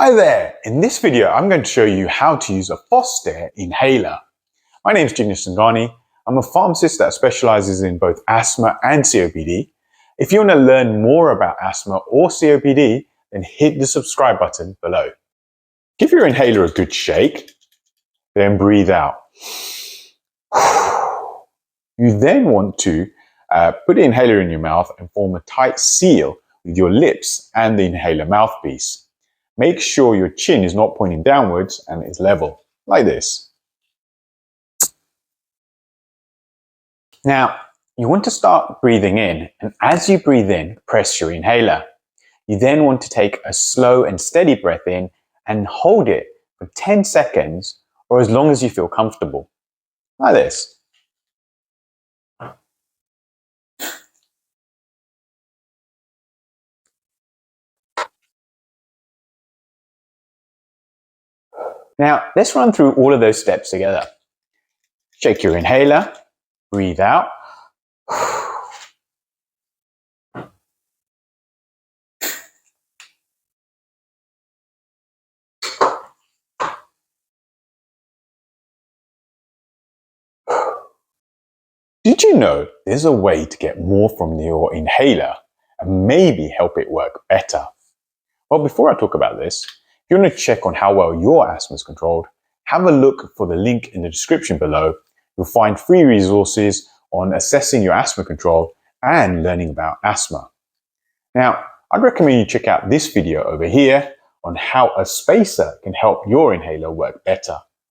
Hi there! In this video, I'm going to show you how to use a Fostair Inhaler. My name is Jignesh Sangani. I'm a pharmacist that specializes in both asthma and COPD. If you want to learn more about asthma or COPD, then hit the subscribe button below. Give your inhaler a good shake, then breathe out. You then want to put the inhaler in your mouth and form a tight seal with your lips and the inhaler mouthpiece. Make sure your chin is not pointing downwards and is level, like this. Now, you want to start breathing in, and as you breathe in, press your inhaler. You then want to take a slow and steady breath in and hold it for 10 seconds or as long as you feel comfortable, like this. Now, let's run through all of those steps together. Shake your inhaler, breathe out. Did you know there's a way to get more from your inhaler and maybe help it work better? Well, before I talk about this, if you want to check on how well your asthma is controlled, have a look for the link in the description below. You'll find free resources on assessing your asthma control and learning about asthma. Now, I'd recommend you check out this video over here on how a spacer can help your inhaler work better.